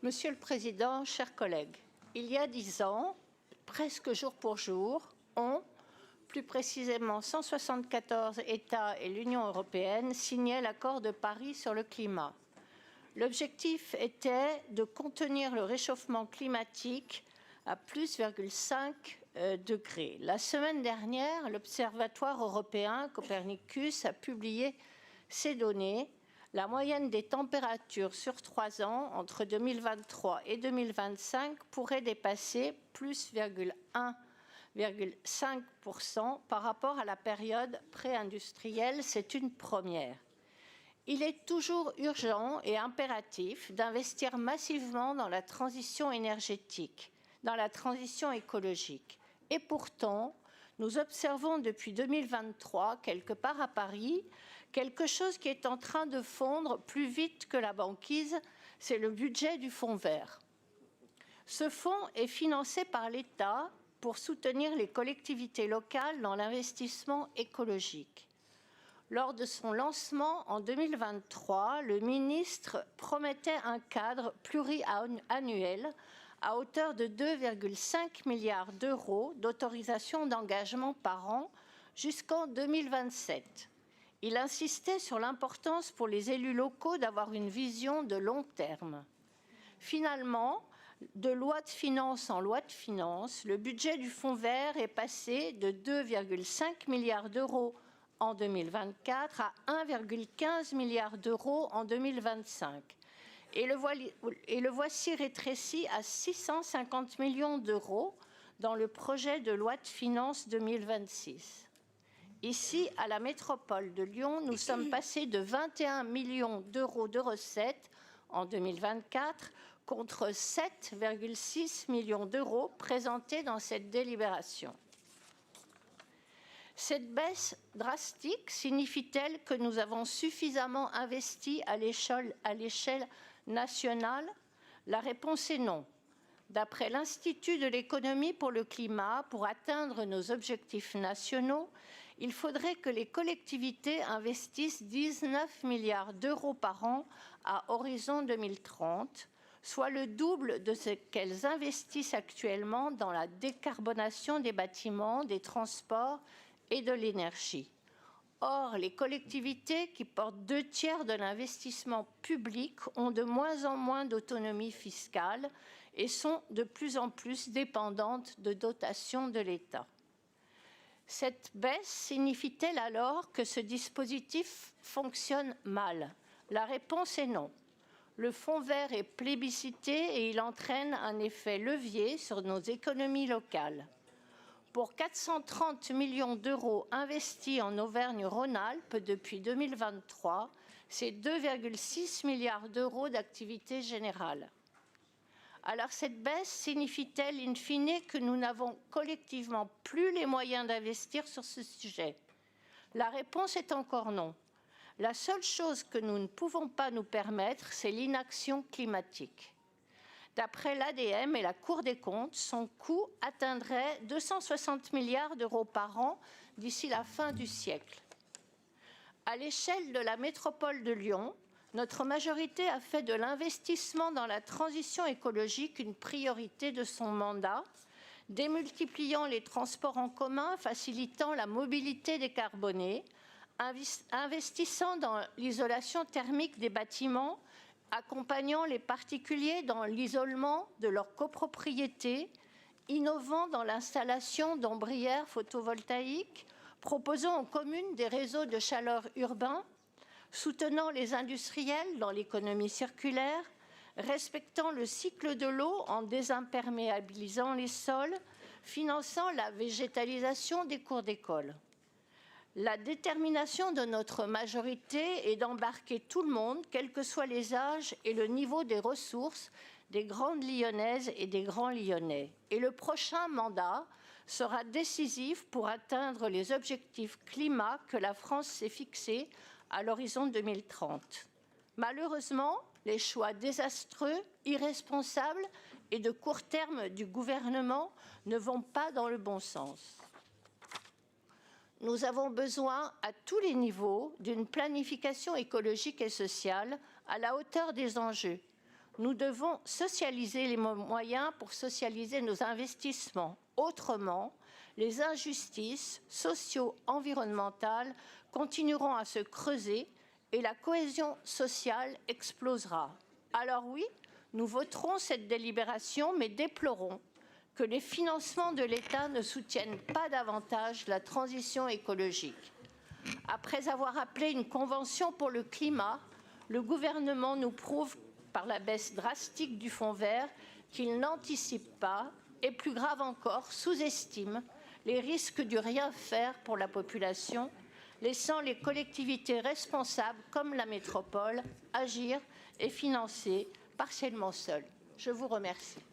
Monsieur le Président, chers collègues, il y a 10 ans, presque jour pour jour, plus précisément 174 États et l'Union européenne, signaient l'accord de Paris sur le climat. L'objectif était de contenir le réchauffement climatique à plus 0,5 degrés. La semaine dernière, l'Observatoire européen Copernicus a publié ces données. La moyenne des températures sur 3 ans, entre 2023 et 2025, pourrait dépasser plus 1,5% par rapport à la période pré-industrielle. C'est une première. Il est toujours urgent et impératif d'investir massivement dans la transition énergétique, dans la transition écologique. Et pourtant, nous observons depuis 2023, quelque part à Paris, quelque chose qui est en train de fondre plus vite que la banquise, c'est le budget du Fonds vert. Ce fonds est financé par l'État pour soutenir les collectivités locales dans l'investissement écologique. Lors de son lancement en 2023, le ministre promettait un cadre pluriannuel à hauteur de 2,5 milliards d'euros d'autorisation d'engagement par an jusqu'en 2027. Il insistait sur l'importance pour les élus locaux d'avoir une vision de long terme. Finalement, de loi de finances en loi de finances, le budget du Fonds vert est passé de 2,5 milliards d'euros en 2024 à 1,15 milliard d'euros en 2025. Et le voici rétréci à 650 millions d'euros dans le projet de loi de finances 2026. Ici, à la métropole de Lyon, nous sommes passés de 21 millions d'euros de recettes en 2024 contre 7,6 millions d'euros présentés dans cette délibération. Cette baisse drastique signifie-t-elle que nous avons suffisamment investi à l'échelle nationale? La réponse est non. D'après l'Institut de l'économie pour le climat, pour atteindre nos objectifs nationaux, il faudrait que les collectivités investissent 19 milliards d'euros par an à horizon 2030, soit le double de ce qu'elles investissent actuellement dans la décarbonation des bâtiments, des transports et de l'énergie. Or, les collectivités qui portent 2/3 de l'investissement public ont de moins en moins d'autonomie fiscale et sont de plus en plus dépendantes de dotations de l'État. Cette baisse signifie-t-elle alors que ce dispositif fonctionne mal? La réponse est non. Le Fonds vert est plébiscité et il entraîne un effet levier sur nos économies locales. Pour 430 millions d'euros investis en Auvergne-Rhône-Alpes depuis 2023, c'est 2,6 milliards d'euros d'activité générale. Alors cette baisse signifie-t-elle in fine que nous n'avons collectivement plus les moyens d'investir sur ce sujet? La réponse est encore non. La seule chose que nous ne pouvons pas nous permettre, c'est l'inaction climatique. D'après l'ADEME et la Cour des comptes, son coût atteindrait 260 milliards d'euros par an d'ici la fin du siècle. À l'échelle de la métropole de Lyon, notre majorité a fait de l'investissement dans la transition écologique une priorité de son mandat, démultipliant les transports en commun, facilitant la mobilité décarbonée, investissant dans l'isolation thermique des bâtiments, accompagnant les particuliers dans l'isolement de leur copropriété, innovant dans l'installation d'ombrières photovoltaïques, proposant aux communes des réseaux de chaleur urbains, soutenant les industriels dans l'économie circulaire, respectant le cycle de l'eau en désimperméabilisant les sols, finançant la végétalisation des cours d'école. La détermination de notre majorité est d'embarquer tout le monde, quels que soient les âges et le niveau des ressources des grandes Lyonnaises et des grands Lyonnais. Et le prochain mandat sera décisif pour atteindre les objectifs climat que la France s'est fixés à l'horizon 2030. Malheureusement, les choix désastreux, irresponsables et de court terme du gouvernement ne vont pas dans le bon sens. Nous avons besoin, à tous les niveaux, d'une planification écologique et sociale à la hauteur des enjeux. Nous devons socialiser les moyens pour socialiser nos investissements. Autrement, les injustices socio-environnementales continueront à se creuser et la cohésion sociale explosera. Alors oui, nous voterons cette délibération, mais déplorons que les financements de l'État ne soutiennent pas davantage la transition écologique. Après avoir appelé une convention pour le climat, le gouvernement nous prouve par la baisse drastique du fonds vert qu'il n'anticipe pas et, plus grave encore, sous-estime les risques du rien faire pour la population, laissant les collectivités responsables, comme la métropole, agir et financer partiellement seules. Je vous remercie.